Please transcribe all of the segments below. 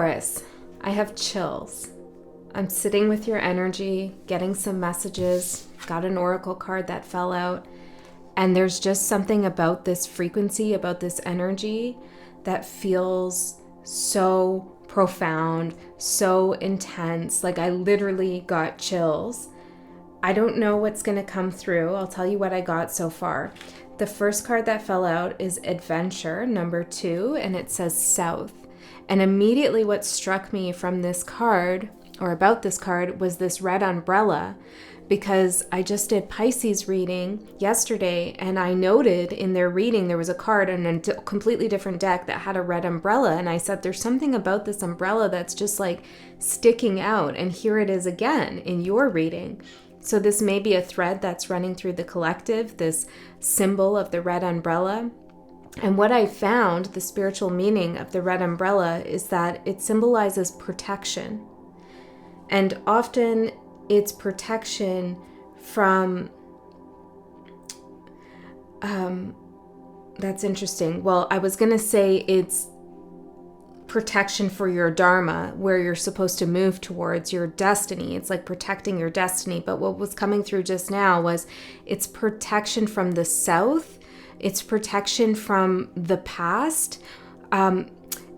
Taurus, I have chills. I'm sitting with your energy, getting some messages, got an oracle card that fell out, and there's just something about this frequency, about this energy that feels so profound, so intense. Like, I literally got chills. I don't know what's going to come through. I'll tell you what I got so far. The first card that fell out is Adventure, number 2, and it says South. And immediately what struck me from this card, or about this card, was this red umbrella, because I just did Pisces reading yesterday, and I noted in their reading there was a card in a completely different deck that had a red umbrella, and I said, there's something about this umbrella that's just like sticking out, and here it is again in your reading. So this may be a thread that's running through the collective, this symbol of the red umbrella. And what I found, the spiritual meaning of the red umbrella, is that it symbolizes protection. And often it's protection from, that's interesting. Well, I was going to say it's protection for your dharma, where you're supposed to move towards your destiny. It's like protecting your destiny. But what was coming through just now was it's protection from the south. It's protection from the past. And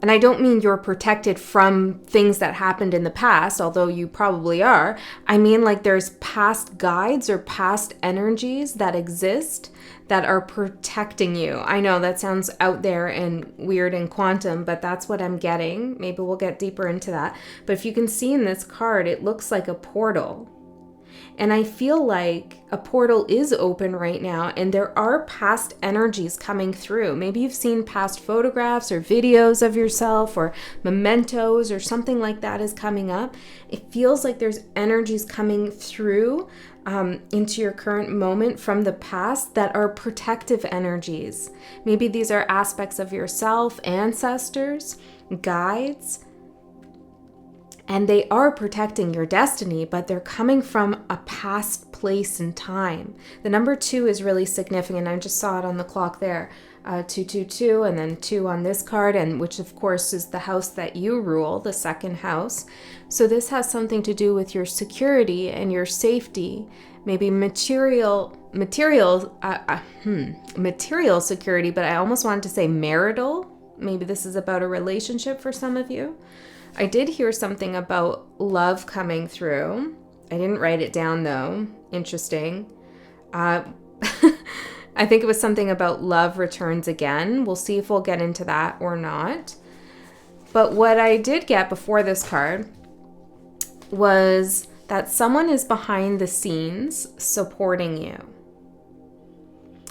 I don't mean you're protected from things that happened in the past, although you probably are. I mean, like, there's past guides or past energies that exist that are protecting you. I know that sounds out there and weird and quantum, but that's what I'm getting. Maybe we'll get deeper into that. But if you can see in this card, it looks like a portal. And I feel like a portal is open right now, and there are past energies coming through. Maybe you've seen past photographs or videos of yourself, or mementos or something like that is coming up. It feels like there's energies coming through into your current moment from the past that are protective energies. Maybe these are aspects of yourself, ancestors, guides. And they are protecting your destiny, but they're coming from a past place and time. The number 2 is really significant. I just saw it on the clock there. 222, and then 2 on this card, and which of course is the house that you rule, the second house. So this has something to do with your security and your safety, maybe material security, but I almost wanted to say marital. Maybe this is about a relationship for some of you. I did hear something about love coming through. I didn't write it down though. Interesting. I think it was something about love returns again. We'll see if we'll get into that or not. But what I did get before this card was that someone is behind the scenes supporting you.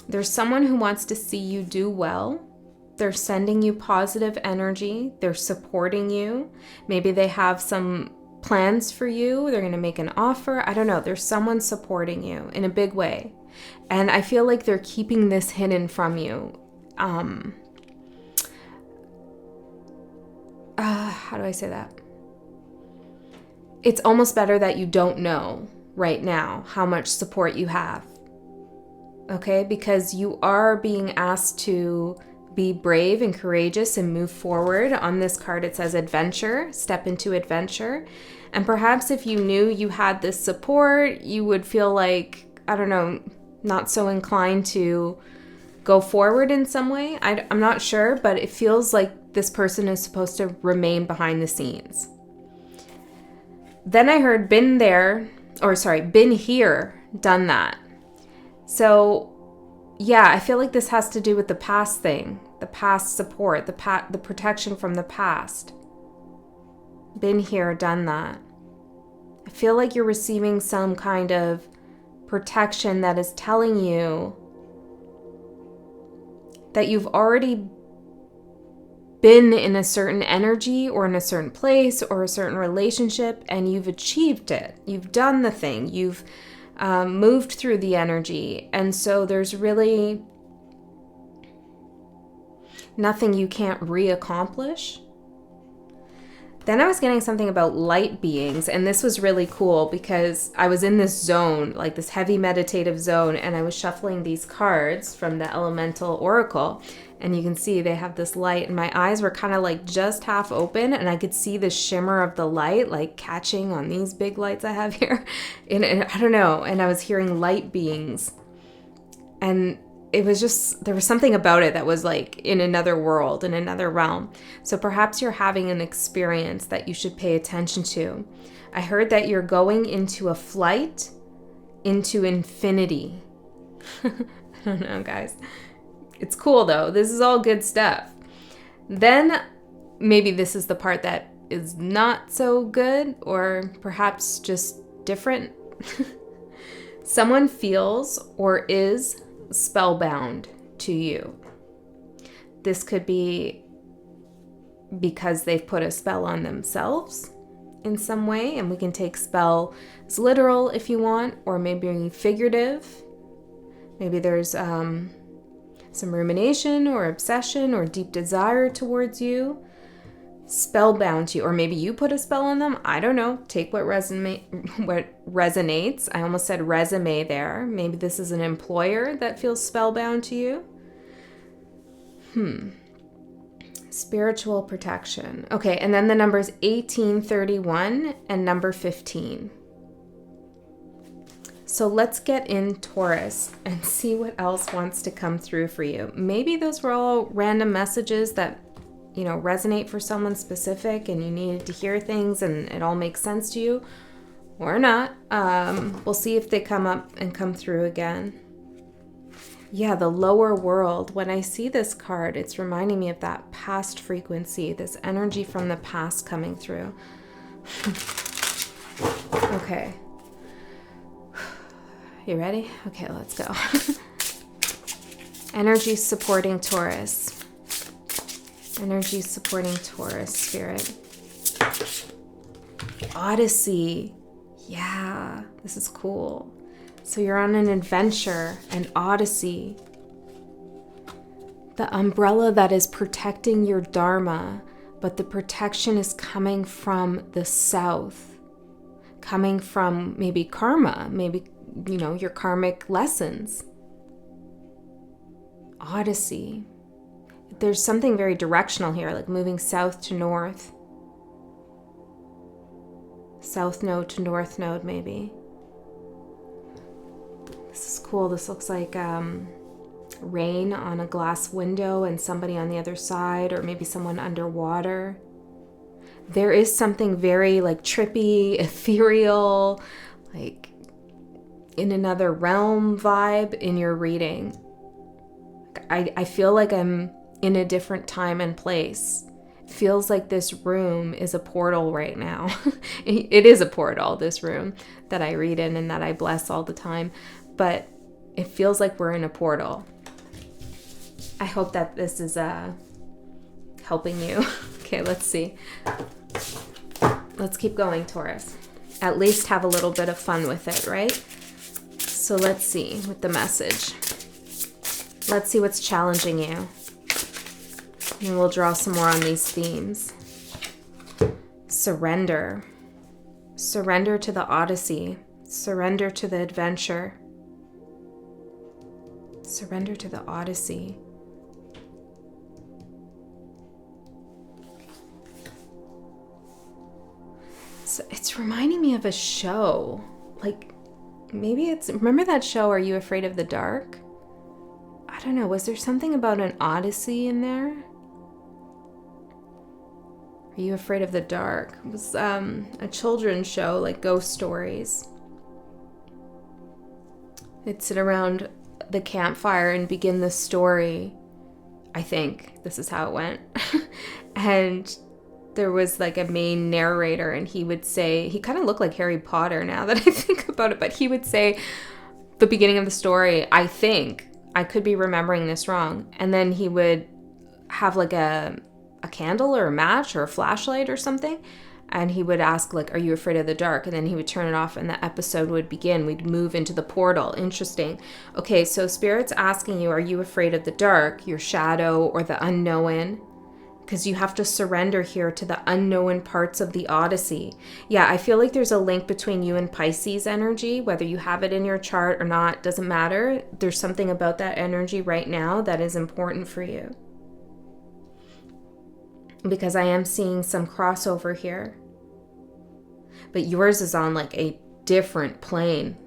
There's someone who wants to see you do well. They're sending you positive energy. They're supporting you. Maybe they have some plans for you. They're going to make an offer. I don't know. There's someone supporting you in a big way. And I feel like they're keeping this hidden from you. How do I say that? It's almost better that you don't know right now how much support you have. Okay? Because you are being asked to be brave and courageous and move forward. On this card, it says adventure, step into adventure. And perhaps if you knew you had this support, you would feel like, I don't know, not so inclined to go forward in some way. I'm not sure, but it feels like this person is supposed to remain behind the scenes. Then I heard been here, done that. So yeah, I feel like this has to do with the past thing, the past support, the protection from the past. Been here, done that. I feel like you're receiving some kind of protection that is telling you that you've already been in a certain energy or in a certain place or a certain relationship, and you've achieved it. You've done the thing. You've moved through the energy. And so there's really nothing you can't re-accomplish. Then I was getting something about light beings, and this was really cool because I was in this zone, like this heavy meditative zone, and I was shuffling these cards from the Elemental Oracle, And you can see they have this light, and my eyes were kind of like just half open, and I could see the shimmer of the light like catching on these big lights I have here. And I don't know, and I was hearing light beings. And it was just, there was something about it that was like in another world, in another realm. So perhaps you're having an experience that you should pay attention to. I heard that you're going into a flight into infinity. I don't know, guys. It's cool though. This is all good stuff. Then maybe this is the part that is not so good, or perhaps just different. Someone feels or is spellbound to you. This could be because they've put a spell on themselves in some way, and we can take spell as literal if you want, or maybe figurative. Maybe there's some rumination or obsession or deep desire towards you, spellbound to you, or maybe you put a spell on them. I don't know. Take what resonates. I almost said resume there. Maybe this is an employer that feels spellbound to you. Spiritual protection. Okay, and then the numbers 1831 and number 15. So let's get in Taurus and see what else wants to come through for you. Maybe those were all random messages that, you know, resonate for someone specific and you needed to hear things and it all makes sense to you, or not. We'll see if they come up and come through again. Yeah, the lower world. When I see this card, it's reminding me of that past frequency, this energy from the past coming through. Okay. You ready? Okay, let's go. Energy supporting Taurus. Energy supporting Taurus, Spirit. Odyssey. Yeah, this is cool. So you're on an adventure, an odyssey. The umbrella that is protecting your dharma, but the protection is coming from the south. Coming from maybe karma, maybe, you know, your karmic lessons. Odyssey. There's something very directional here, like moving south to north. South node to north node, maybe. This is cool. This looks like rain on a glass window and somebody on the other side, or maybe someone underwater. There is something very like trippy, ethereal, like in another realm vibe in your reading. I feel like I'm in a different time and place. It feels like this room is a portal right now. It is a portal, this room that I read in and that I bless all the time. But it feels like we're in a portal. I hope that this is helping you. Okay, let's see. Let's keep going, Taurus. At least have a little bit of fun with it, right? So let's see with the message. Let's see what's challenging you. And we'll draw some more on these themes. Surrender. Surrender to the odyssey. Surrender to the adventure. Surrender to the odyssey. So it's reminding me of a show. Like, maybe it's... Remember that show, Are You Afraid of the Dark? I don't know. Was there something about an odyssey in there? Are You Afraid of the Dark? It was a children's show, like ghost stories. They'd sit around the campfire and begin the story. I think this is how it went. And there was like a main narrator, and he would say, he kind of looked like Harry Potter now that I think about it, but he would say the beginning of the story, I think, I could be remembering this wrong. And then he would have like a candle or a match or a flashlight or something. And he would ask, like, are you afraid of the dark? And then he would turn it off and the episode would begin. We'd move into the portal. Interesting. Okay, so Spirit's asking you, are you afraid of the dark, your shadow, or the unknown? Because you have to surrender here to the unknown parts of the odyssey. Yeah, I feel like there's a link between you and Pisces energy, whether you have it in your chart or not, doesn't matter. There's something about that energy right now that is important for you. because I am seeing some crossover here. But yours is on like a different plane.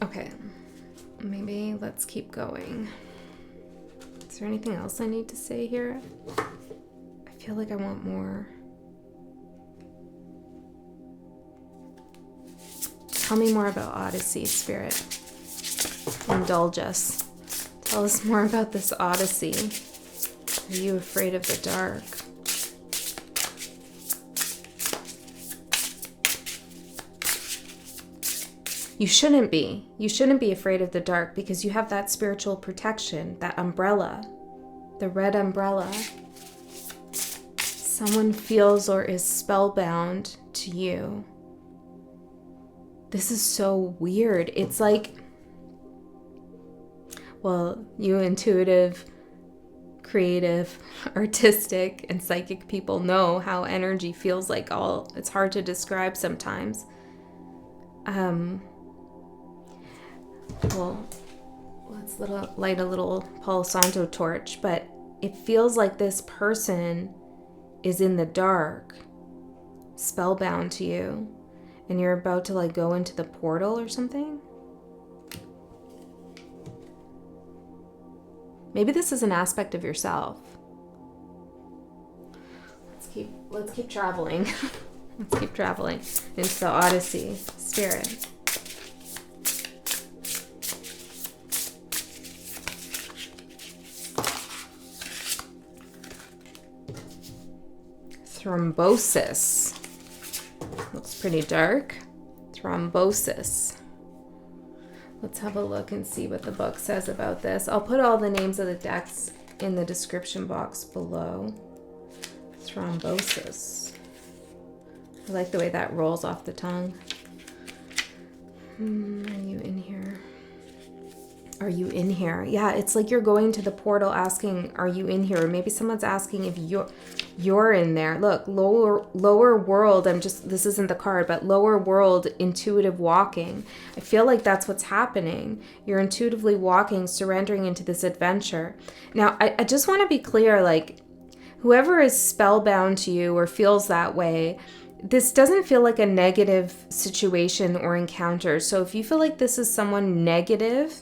Okay, maybe let's keep going. Is there anything else I need to say here? I feel like I want more. Tell me more about Odyssey, Spirit. Indulge us. Tell us more about this Odyssey. Are you afraid of the dark? You shouldn't be. You shouldn't be afraid of the dark because you have that spiritual protection, that umbrella, the red umbrella. Someone feels or is spellbound to you. This is so weird. It's like, well, you intuitive, creative, artistic, and psychic people know how energy feels like it's hard to describe sometimes. Well, let's light a little Palo Santo torch, but it feels like this person is in the dark, spellbound to you, and you're about to like go into the portal or something. Maybe this is an aspect of yourself. Let's keep traveling. Let's keep traveling into the Odyssey, Spirit. Thrombosis. Looks pretty dark. Thrombosis. Let's have a look and see what the book says about this. I'll put all the names of the decks in the description box below. Thrombosis. I like the way that rolls off the tongue. Are you in here? Are you in here? Yeah, it's like you're going to the portal asking, are you in here? Or maybe someone's asking if you're in there. Look, lower world, this isn't the card, but lower world intuitive walking. I feel like that's what's happening. You're intuitively walking, surrendering into this adventure. Now, I just want to be clear, like, whoever is spellbound to you or feels that way, this doesn't feel like a negative situation or encounter. So if you feel like this is someone negative,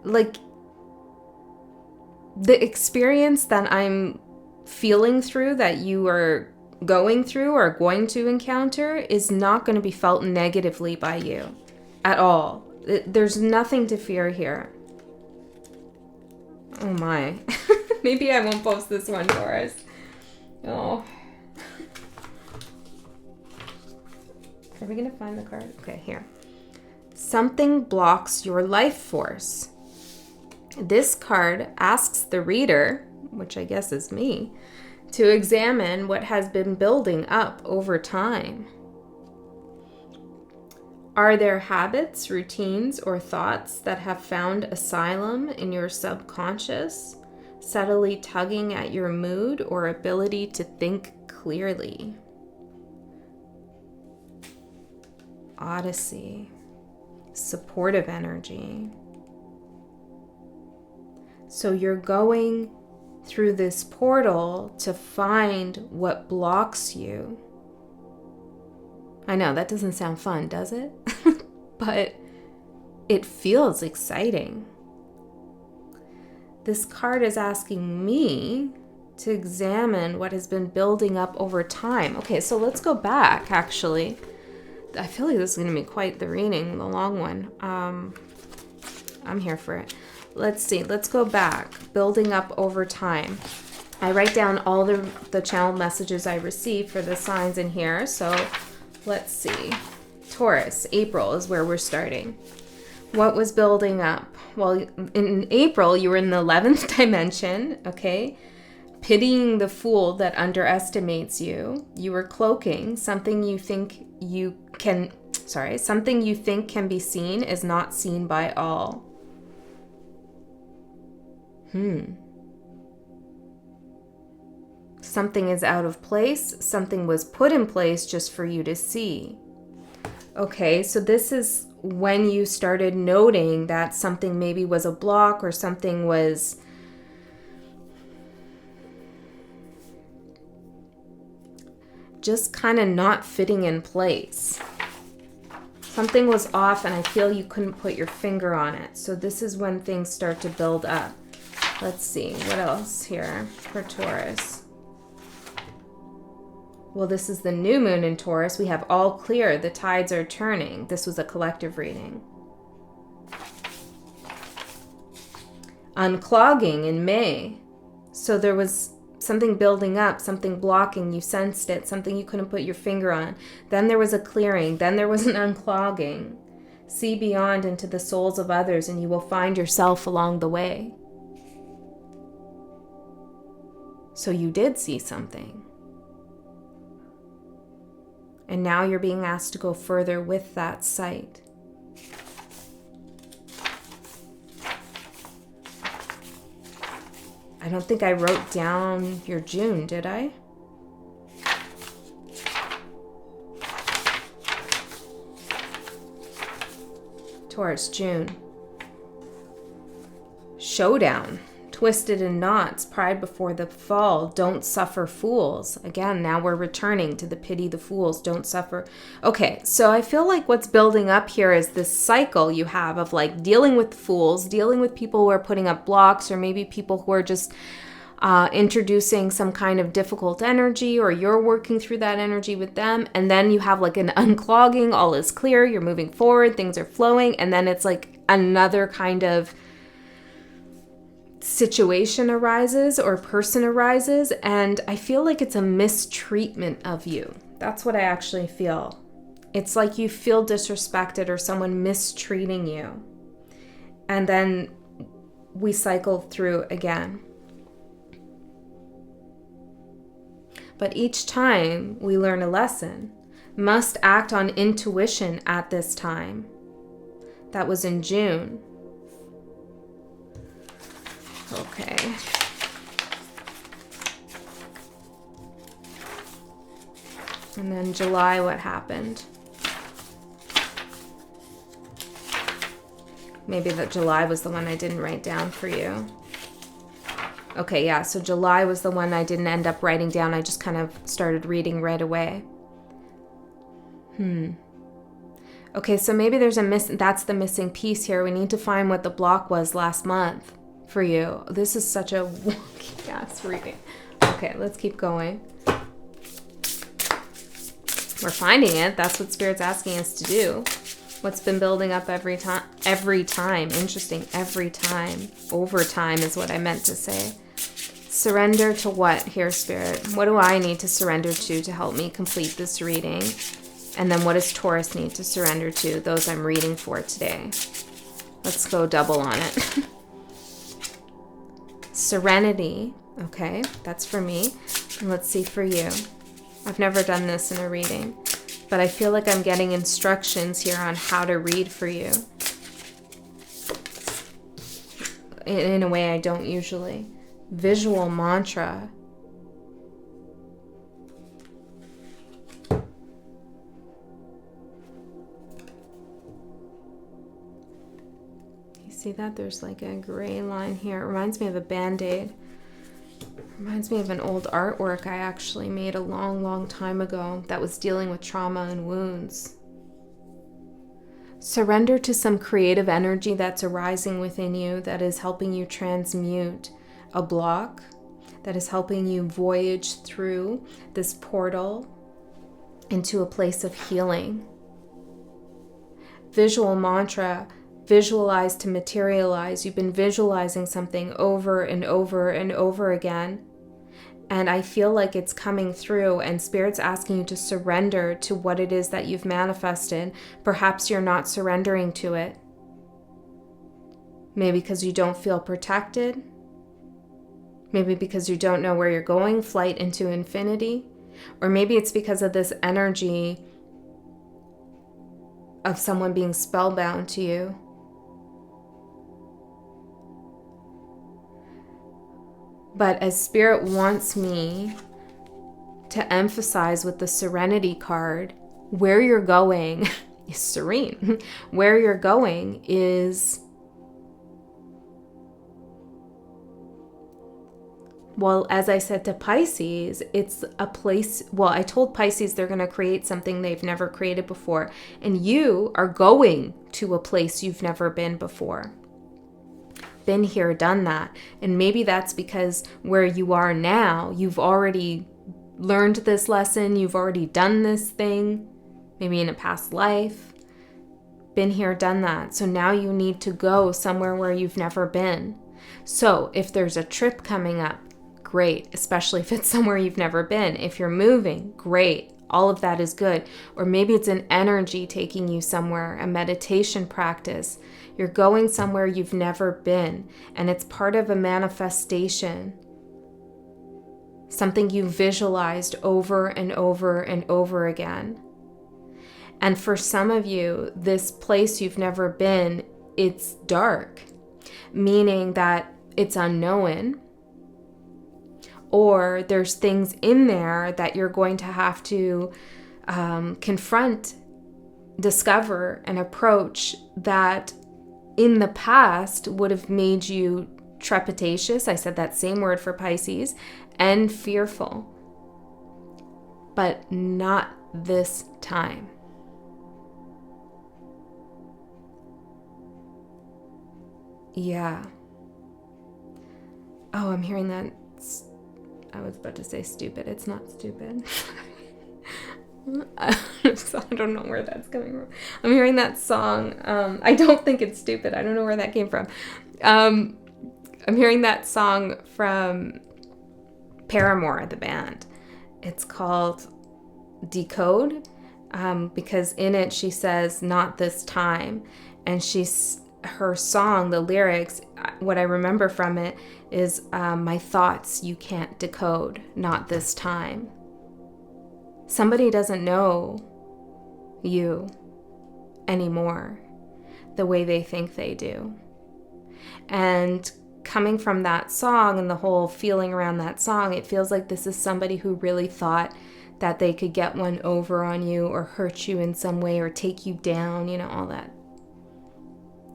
like the experience that I'm feeling through, that you are going through or going to encounter, is not going to be felt negatively by you at all. There's nothing to fear here. Oh my. Maybe I won't post this one for us. Oh. Are we going to find the card? Okay, here. Something blocks your life force. This card asks the reader, which I guess is me, to examine what has been building up over time. Are there habits, routines, or thoughts that have found asylum in your subconscious, subtly tugging at your mood or ability to think clearly? Odyssey. Supportive energy. So you're going through this portal to find what blocks you. I know that doesn't sound fun, does it? But it feels exciting. This card is asking me to examine what has been building up over time. Okay, so let's go back, actually. I feel like this is going to be quite the reading, the long one. I'm here for it. Let's see. Let's go back. Building up over time. I write down all the channel messages I receive for the signs in here. So let's see. Taurus, April is where we're starting. What was building up? Well, in April, you were in the 11th dimension, okay? Pitying the fool that underestimates you. You were cloaking something you think something you think can be seen is not seen by all. Something is out of place. Something was put in place just for you to see. Okay, so this is when you started noting that something maybe was a block or something was just kind of not fitting in place. Something was off and I feel you couldn't put your finger on it. So this is when things start to build up. Let's see, what else here for Taurus? Well, this is the new moon in Taurus. We have all clear. The tides are turning. This was a collective reading. Unclogging in May. So there was something building up, something blocking. You sensed it, something you couldn't put your finger on. Then there was a clearing. Then there was an unclogging. See beyond into the souls of others and you will find yourself along the way. So you did see something. And now you're being asked to go further with that sight. I don't think I wrote down your June, did I? Taurus, June. Showdown. Twisted in knots, pride before the fall, don't suffer fools. Again, now we're returning to the pity the fools, don't suffer. Okay, so I feel like what's building up here is this cycle you have of like dealing with fools, dealing with people who are putting up blocks, or maybe people who are just introducing some kind of difficult energy, or you're working through that energy with them. And then you have like an unclogging, all is clear, you're moving forward, things are flowing. And then it's like another kind of situation arises or person arises, and I feel like it's a mistreatment of you. That's what I actually feel. It's like you feel disrespected or someone mistreating you. And then we cycle through again. But each time we learn a lesson. Must act on intuition at this time. That was in June. Okay. And then July, what happened? Maybe that July was the one I didn't write down for you. Okay, yeah, so July was the one I didn't end up writing down. I just kind of started reading right away. Okay, so maybe there's that's the missing piece here. We need to find what the block was last month for you. This is such a wonky ass reading. Okay, let's keep going. We're finding it. That's what Spirit's asking us to do. What's been building up every time? Interesting. Every time. Over time is what I meant to say. Surrender to what here, Spirit? What do I need to surrender to help me complete this reading? And then what does Taurus need to surrender to? Those I'm reading for today. Let's go double on it. Serenity. Okay, that's for me. And let's see for you. I've never done this in a reading, but I feel like I'm getting instructions here on how to read for you. In a way I don't usually. Visual mantra. You see that? There's like a gray line here. It reminds me of a Band-Aid. Reminds me of an old artwork I actually made a long, long time ago that was dealing with trauma and wounds. Surrender to some creative energy that's arising within you that is helping you transmute a block, that is helping you voyage through this portal into a place of healing. Visual mantra. Visualize to materialize. You've been visualizing something over and over and over again. And I feel like it's coming through, and Spirit's asking you to surrender to what it is that you've manifested. Perhaps you're not surrendering to it. Maybe because you don't feel protected. Maybe because you don't know where you're going, flight into infinity. Or maybe it's because of this energy of someone being spellbound to you. But as Spirit wants me to emphasize with the Serenity card, where you're going serene. Where you're going is, well, as I said to Pisces, it's a place, well, I told Pisces they're going to create something they've never created before. And you are going to a place you've never been before. Been here, done that. And maybe that's because where you are now, you've already learned this lesson. You've already done this thing, maybe in a past life. Been here, done that. So now you need to go somewhere where you've never been. So if there's a trip coming up, great, especially if it's somewhere you've never been. If you're moving, great. All of that is good. Or maybe it's an energy taking you somewhere, a meditation practice. You're going somewhere you've never been, and it's part of a manifestation. Something you visualized over and over and over again. And for some of you, this place you've never been, it's dark, meaning that it's unknown. Or there's things in there that you're going to have to confront, discover, and approach that in the past would have made you trepidatious. I said that same word for Pisces, and fearful. But not this time. Yeah. Oh, I'm hearing that. I was about to say stupid. It's not stupid. I don't know where that's coming from. I'm hearing that song. I don't think it's stupid. I don't know where that came from. I'm hearing that song from Paramore, the band. It's called Decode, because in it she says, "Not this time," and her song, the lyrics, what I remember from it is, "My thoughts you can't decode, not this time." Somebody doesn't know you anymore the way they think they do. And coming from that song and the whole feeling around that song, it feels like this is somebody who really thought that they could get one over on you or hurt you in some way or take you down, all that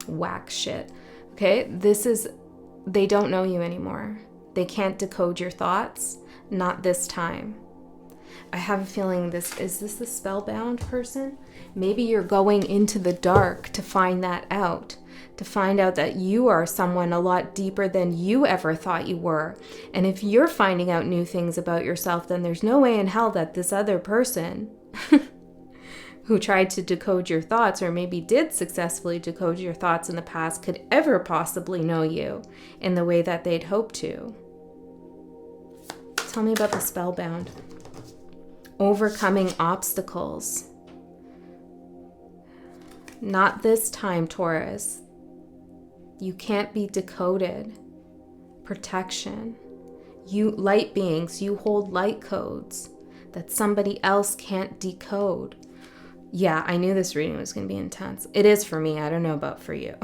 whack shit. Okay, they don't know you anymore. They can't decode your thoughts, not this time. I have a feeling is this the Spellbound person? Maybe you're going into the dark to find that out, to find out that you are someone a lot deeper than you ever thought you were. And if you're finding out new things about yourself, then there's no way in hell that this other person who tried to decode your thoughts, or maybe did successfully decode your thoughts in the past, could ever possibly know you in the way that they'd hoped to. Tell me about the Spellbound. Overcoming obstacles. Not this time, Taurus. You can't be decoded. Protection. You light beings, you hold light codes that somebody else can't decode. Yeah, I knew this reading was going to be intense. It is for me. I don't know about for you.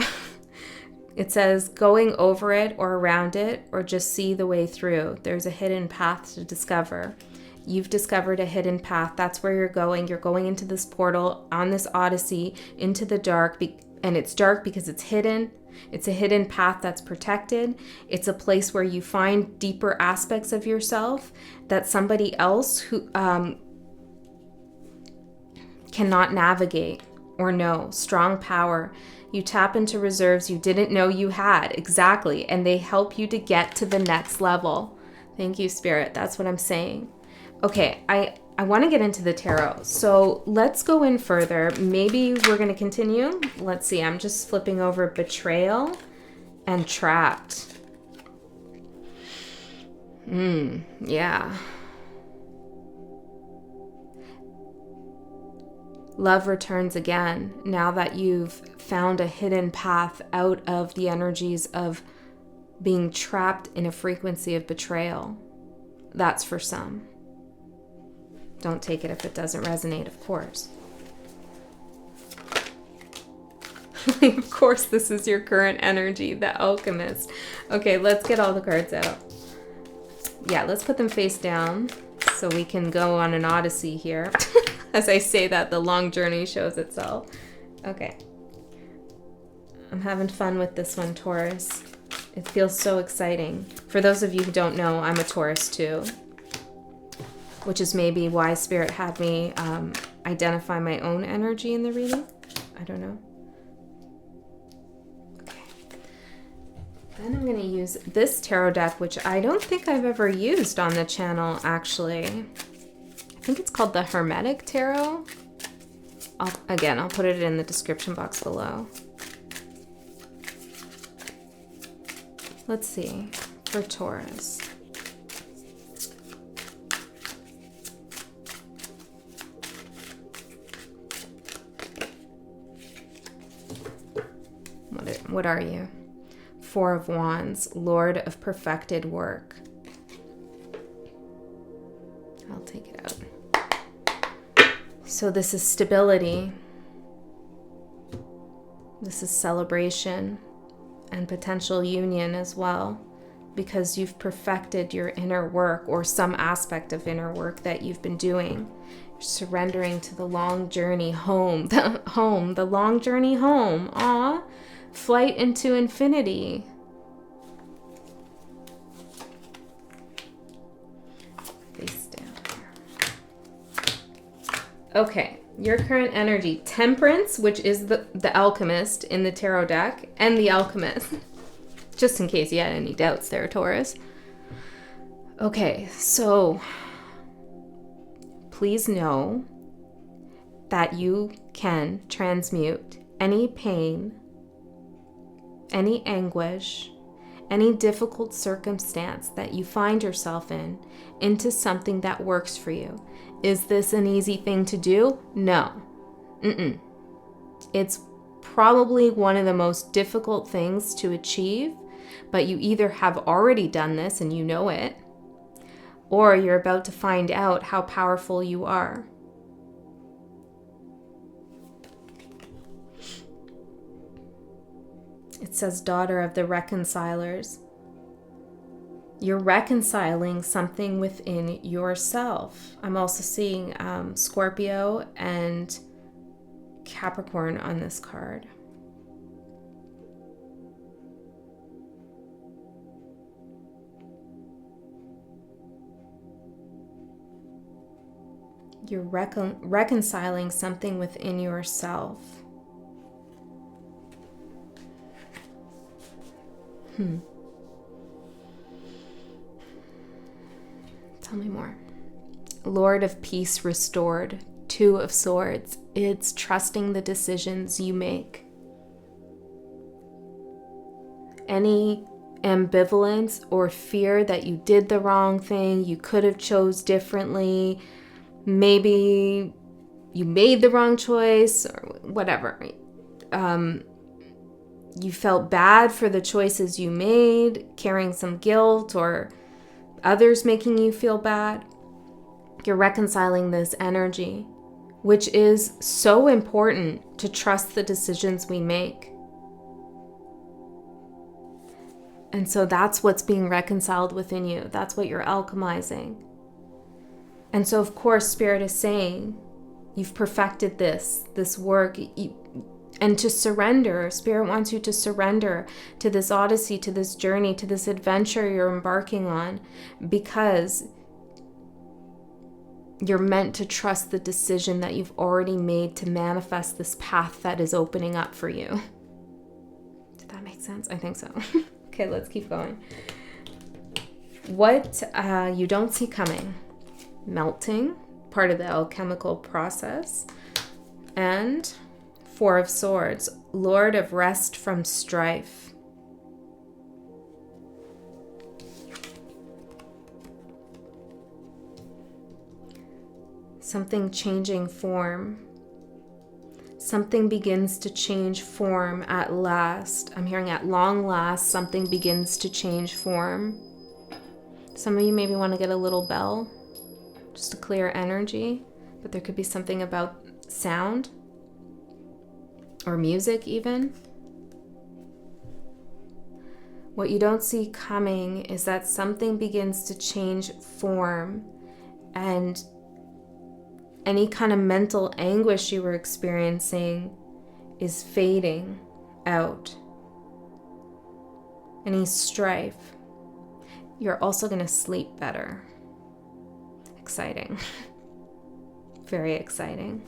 It says going over it or around it or just see the way through. There's a hidden path to discover. You've discovered a hidden path. That's where you're going. You're going into this portal on this odyssey into the dark. And it's dark because it's hidden. It's a hidden path that's protected. It's a place where you find deeper aspects of yourself that somebody else who cannot navigate or know. Strong power. You tap into reserves you didn't know you had. Exactly. And they help you to get to the next level. Thank you, Spirit. That's what I'm saying. Okay, I want to get into the tarot. So let's go in further. Maybe we're going to continue. Let's see. I'm just flipping over betrayal and trapped. Yeah. Love returns again now that you've found a hidden path out of the energies of being trapped in a frequency of betrayal. That's for some. Don't take it if it doesn't resonate, of course. Of course, this is your current energy, the Alchemist. Okay, let's get all the cards out. Yeah, let's put them face down so we can go on an odyssey here. As I say that, the long journey shows itself. Okay. I'm having fun with this one, Taurus. It feels so exciting. For those of you who don't know, I'm a Taurus too, which is maybe why Spirit had me identify my own energy in the reading. I don't know. Okay. Then I'm going to use this tarot deck, which I don't think I've ever used on the channel, actually. I think it's called the Hermetic Tarot. I'll put it in the description box below. Let's see, for Taurus. What are you? Four of Wands, Lord of perfected work. I'll take it out. So this is stability. This is celebration and potential union as well, because you've perfected your inner work or some aspect of inner work that you've been doing. You're surrendering to the long journey home, the long journey home. Aw, flight into infinity. Face down here. Okay. Your current energy, Temperance, which is the Alchemist in the tarot deck, and the Alchemist. Just in case you had any doubts there, Taurus. Okay, so please know that you can transmute any pain, any anguish, any difficult circumstance that you find yourself in into something that works for you. Is this an easy thing to do? No. It's probably one of the most difficult things to achieve, but you either have already done this and you know it, or you're about to find out how powerful you are. It says, daughter of the reconcilers. You're reconciling something within yourself. I'm also seeing Scorpio and Capricorn on this card. You're reconciling something within yourself. Tell me more. Lord of Peace restored. Two of Swords. It's trusting the decisions you make. Any ambivalence or fear that you did the wrong thing, you could have chose differently, maybe you made the wrong choice or whatever. You felt bad for the choices you made, carrying some guilt or others making you feel bad. You're reconciling this energy, which is so important to trust the decisions we make. And so that's what's being reconciled within you. That's what you're alchemizing. And so, of course, Spirit is saying, you've perfected this work. And to surrender, Spirit wants you to surrender to this odyssey, to this journey, to this adventure you're embarking on, because you're meant to trust the decision that you've already made to manifest this path that is opening up for you. Did that make sense? I think so. Okay, let's keep going. What you don't see coming. Melting, part of the alchemical process. And Four of Swords, Lord of Rest from Strife. Something changing form. Something begins to change form at last. I'm hearing at long last, something begins to change form. Some of you maybe want to get a little bell, just to clear energy, but there could be something about sound or music even. What you don't see coming is that something begins to change form, and any kind of mental anguish you were experiencing is fading out. Any strife. You're also going to sleep better. Exciting. Very exciting.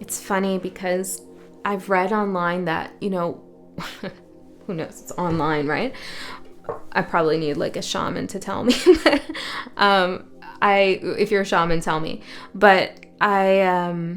It's funny because I've read online that, you know, who knows, it's online, right? I probably need like a shaman to tell me. If you're a shaman, tell me. But I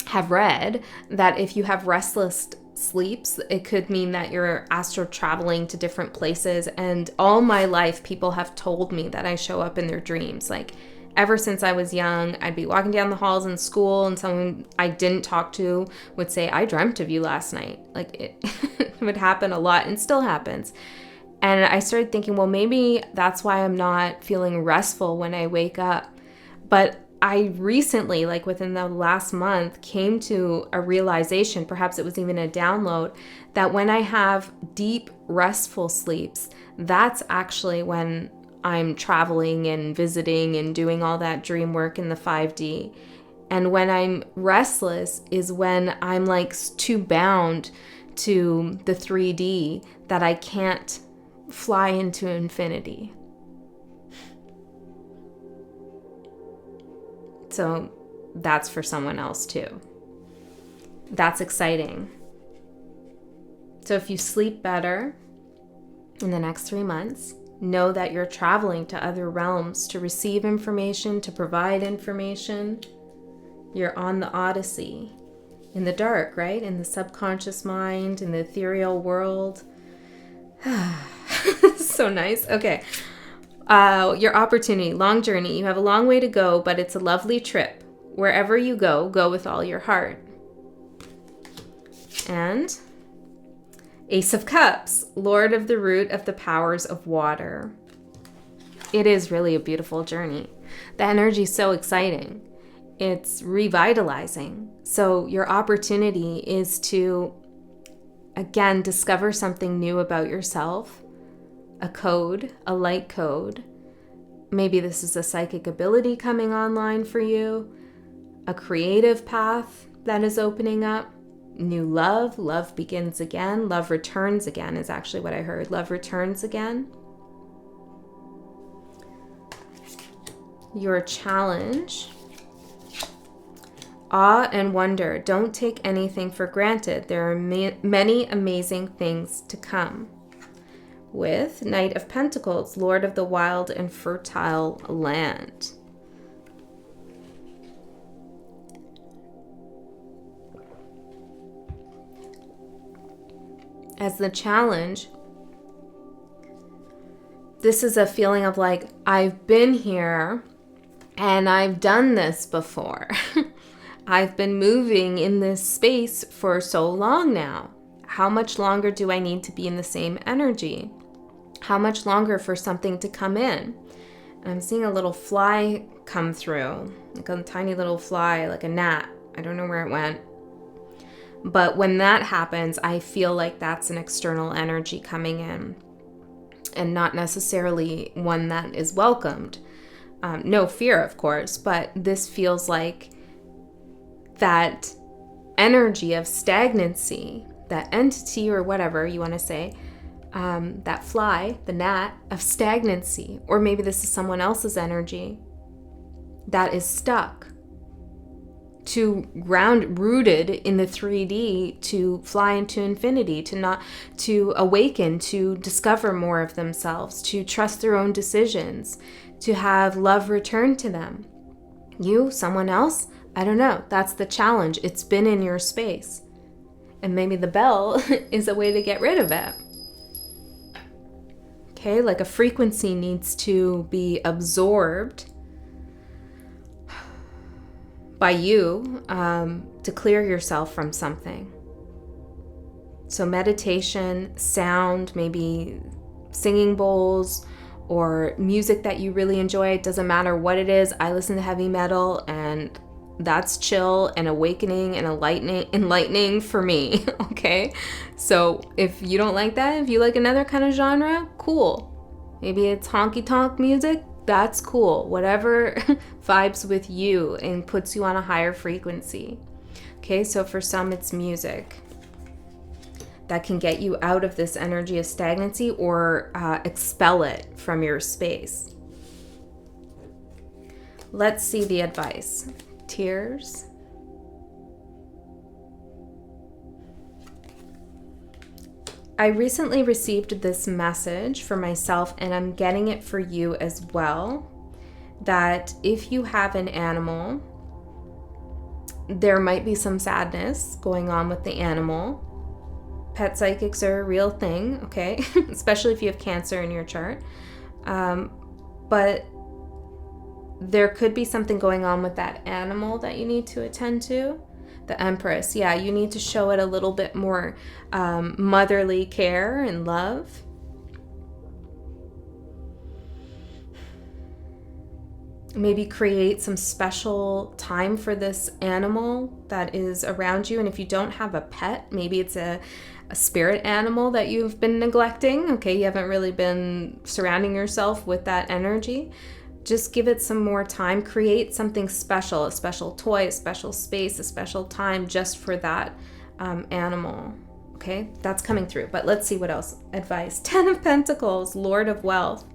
have read that if you have restless sleeps, it could mean that you're astral traveling to different places. And all my life, people have told me that I show up in their dreams. Like, ever since I was young, I'd be walking down the halls in school and someone I didn't talk to would say, I dreamt of you last night. Like, it would happen a lot and still happens. And I started thinking, well, maybe that's why I'm not feeling restful when I wake up. But I recently, like within the last month, came to a realization, perhaps it was even a download, that when I have deep, restful sleeps, that's actually when I'm traveling and visiting and doing all that dream work in the 5D. And when I'm restless is when I'm like too bound to the 3D that I can't fly into infinity. So that's for someone else too. That's exciting. So if you sleep better in the next 3 months, know that you're traveling to other realms to receive information, to provide information. You're on the Odyssey in the dark, right? In the subconscious mind, in the ethereal world. So nice. Okay. Your opportunity, long journey. You have a long way to go, but it's a lovely trip. Wherever you go, go with all your heart. And Ace of Cups, Lord of the root of the powers of water. It is really a beautiful journey. The energy is so exciting. It's revitalizing. So your opportunity is to, again, discover something new about yourself. A code, a light code. Maybe this is a psychic ability coming online for you. A creative path that is opening up. New love. Love begins again. Love returns again is actually what I heard. Love returns again. Your challenge. Awe and wonder. Don't take anything for granted. There are many amazing things to come. With Knight of Pentacles, Lord of the wild and fertile land. As the challenge, this is a feeling of like, I've been here and I've done this before. I've been moving in this space for so long now. How much longer do I need to be in the same energy? How much longer for something to come in? And I'm seeing a little fly come through, like a tiny little fly, like a gnat. I don't know where it went. But when that happens, I feel like that's an external energy coming in and not necessarily one that is welcomed. No fear, of course, but this feels like that energy of stagnancy, that entity or whatever you want to say, that fly, the gnat of stagnancy, or maybe this is someone else's energy that is stuck, rooted in the 3D to fly into infinity, to awaken, to discover more of themselves, to trust their own decisions, to have love return to them. You, someone else, I don't know. That's the challenge. It's been in your space. And maybe the bell is a way to get rid of it. Okay, like a frequency needs to be absorbed by you to clear yourself from something. So meditation, sound, maybe singing bowls, or music that you really enjoy. It doesn't matter what it is. I listen to heavy metal and that's chill and awakening and enlightening for me, okay? So if you don't like that, if you like another kind of genre, cool. Maybe it's honky tonk music, That's cool. Whatever vibes with you and puts you on a higher frequency. Okay, so for some it's music that can get you out of this energy of stagnancy or expel it from your space. Let's see the advice. Tears. I recently received this message for myself, and I'm getting it for you as well, that if you have an animal, there might be some sadness going on with the animal. Pet psychics are a real thing, okay? Especially if you have Cancer in your chart. But there could be something going on with that animal that you need to attend to. The Empress, yeah, you need to show it a little bit more motherly care and love. Maybe create some special time for this animal that is around you. And if you don't have a pet, maybe it's a spirit animal that you've been neglecting. Okay, you haven't really been surrounding yourself with that energy. Just give it some more time. Create something special, a special toy, a special space, a special time just for that animal. Okay, that's coming through. But let's see what else. Advice. 10 of Pentacles, Lord of Wealth.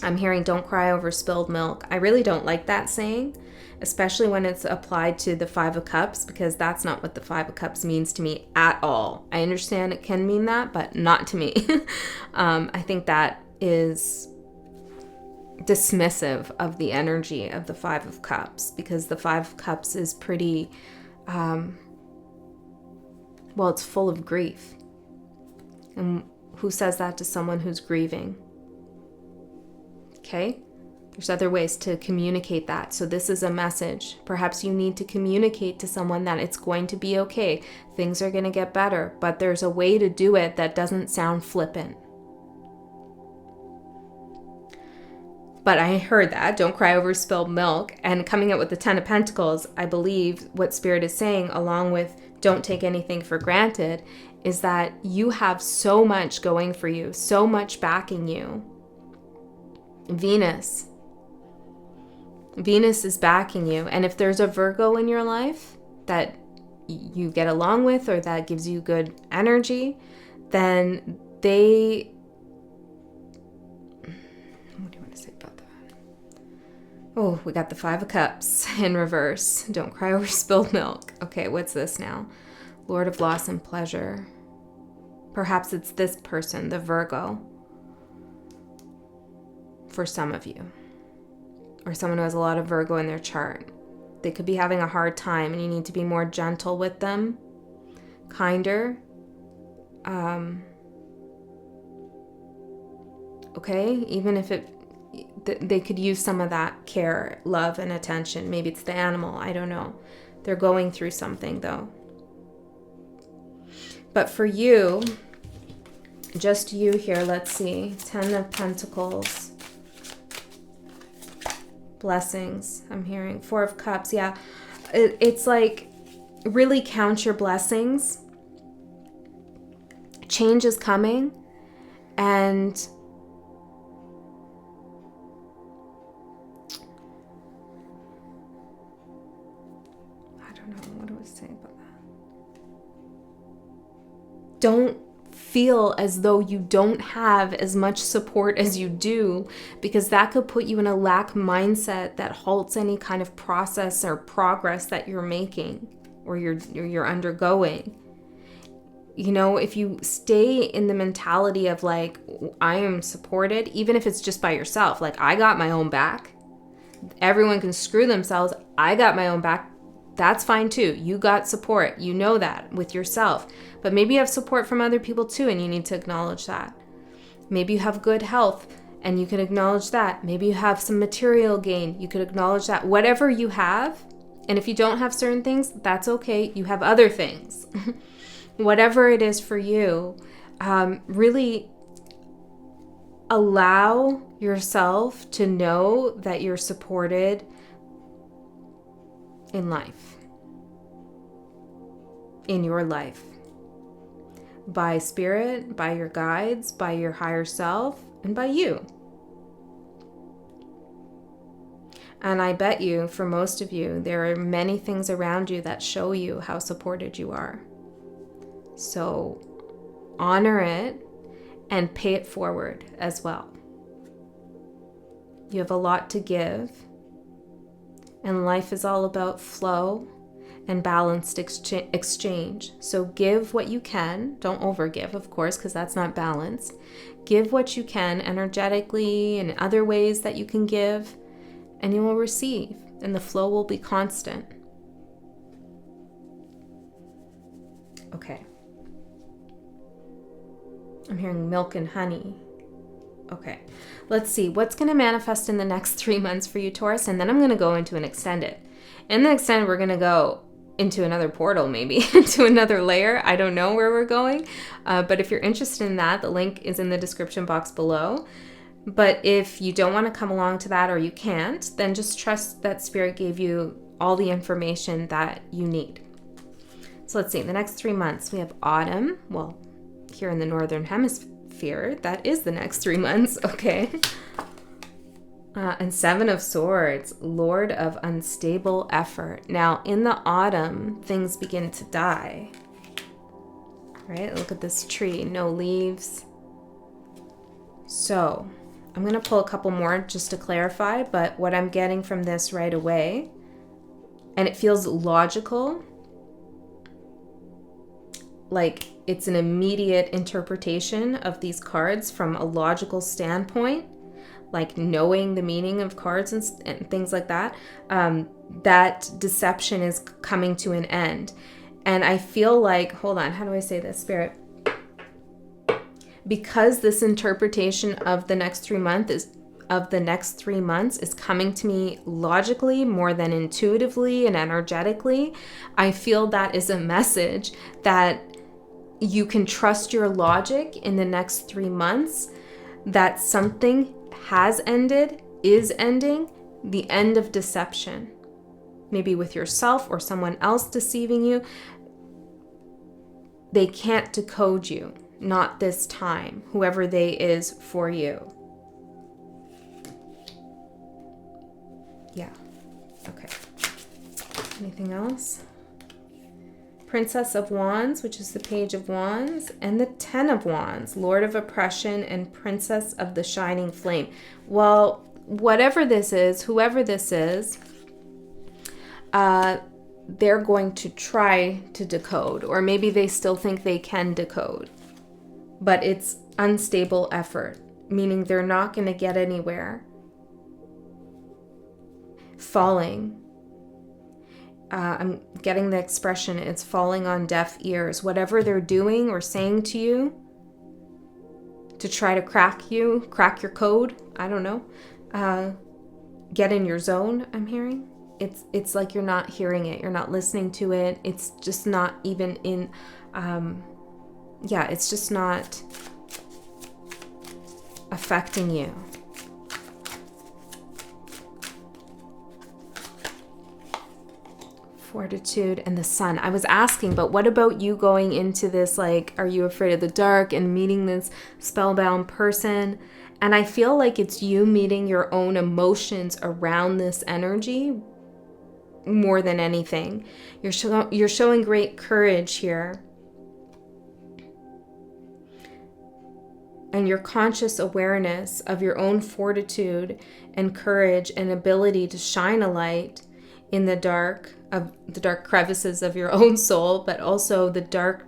I'm hearing don't cry over spilled milk. I really don't like that saying, especially when it's applied to the 5 of Cups, because that's not what the 5 of Cups means to me at all. I understand it can mean that, but not to me. I think that is dismissive of the energy of the 5 of Cups, because the 5 of Cups is pretty, well, it's full of grief. And who says that to someone who's grieving? Okay? There's other ways to communicate that. So this is a message. Perhaps you need to communicate to someone that it's going to be okay. Things are going to get better, but there's a way to do it that doesn't sound flippant. But I heard that, don't cry over spilled milk. And coming out with the 10 of Pentacles, I believe what Spirit is saying, along with don't take anything for granted, is that you have so much going for you, so much backing you. Venus is backing you. And if there's a Virgo in your life that you get along with or that gives you good energy, then they... What do you want to say about that? Oh, we got the 5 of Cups in reverse. Don't cry over spilled milk. Okay, what's this now? Lord of Loss and Pleasure. Perhaps it's this person, the Virgo, for some of you. Or someone who has a lot of Virgo in their chart. They could be having a hard time and you need to be more gentle with them, kinder. Okay, even if they could use some of that care, love, and attention. Maybe it's the animal, I don't know. They're going through something though. But for you, just you here, let's see. 10 of Pentacles. Blessings, I'm hearing. 4 of Cups, yeah. It's like, really count your blessings. Change is coming. And I don't know, what do I say about that? Don't feel as though you don't have as much support as you do, because that could put you in a lack mindset that halts any kind of process or progress that you're making or you're undergoing. You know, if you stay in the mentality of like, I am supported, even if it's just by yourself, like I got my own back. Everyone can screw themselves. I got my own back. That's fine too. You got support. You know that with yourself. But maybe you have support from other people too, and you need to acknowledge that. Maybe you have good health, and you can acknowledge that. Maybe you have some material gain. You could acknowledge that. Whatever you have, and if you don't have certain things, that's okay. You have other things. Whatever it is for you, really allow yourself to know that you're supported in life, in your life, by Spirit, by your guides, by your higher self, and by you. And I bet you, for most of you, there are many things around you that show you how supported you are. So honor it and pay it forward as well. You have a lot to give, and life is all about flow and balanced exchange. So give what you can. Don't overgive, of course, because that's not balanced. Give what you can energetically and other ways that you can give, and you will receive, and the flow will be constant. Okay. I'm hearing milk and honey. Okay. Let's see what's going to manifest in the next 3 months for you, Taurus, and then I'm going to go into an extended. In the extended, we're going to go into another portal, maybe into another layer. I don't know where we're going, but if you're interested in that, the link is in the description box below. But if you don't want to come along to that, or you can't, then just trust that Spirit gave you all the information that you need. So let's see, the next 3 months, we have autumn. Well, here in the Northern Hemisphere, that is the next 3 months, okay? And Seven of Swords, Lord of unstable effort. Now, in the autumn, things begin to die. Right? Look at this tree, no leaves. So, I'm going to pull a couple more just to clarify, but what I'm getting from this right away, and it feels logical, like it's an immediate interpretation of these cards from a logical standpoint, like knowing the meaning of cards and things like that, that deception is coming to an end. And I feel like, hold on, how do I say this, Spirit? Because this interpretation of the next 3 months is coming to me logically more than intuitively and energetically, I feel that is a message that you can trust your logic in the next 3 months, that something has ended, is ending, the end of deception. Maybe with yourself or someone else deceiving you. They can't decode you. Not this time, whoever they is for you. Yeah. Okay. Anything else? Princess of Wands, which is the Page of Wands, and the Ten of Wands, Lord of Oppression and Princess of the Shining Flame. Well, whatever this is, whoever this is, they're going to try to decode, or maybe they still think they can decode. But it's unstable effort, meaning they're not going to get anywhere. Falling. I'm getting the expression, it's falling on deaf ears. Whatever they're doing or saying to you to try to crack your code, I don't know, get in your zone, I'm hearing. It's like you're not hearing it, you're not listening to it. It's just not even in... it's just not affecting you. Fortitude and the Sun. I was asking, but what about you going into this, like, are you afraid of the dark and meeting this spellbound person? And I feel like it's you meeting your own emotions around this energy more than anything. You're showing great courage here. And your conscious awareness of your own fortitude and courage and ability to shine a light in the dark crevices of your own soul, but also the dark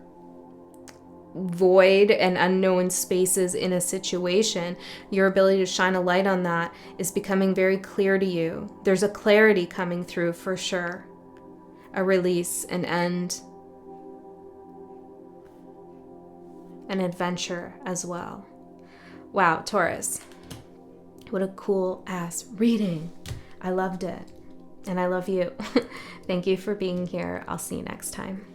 void and unknown spaces in a situation. Your ability to shine a light on that is becoming very clear to you. There's a clarity coming through for sure. A release, an end, an adventure as well. Wow, Taurus. What a cool ass reading. I loved it. And I love you. Thank you for being here. I'll see you next time.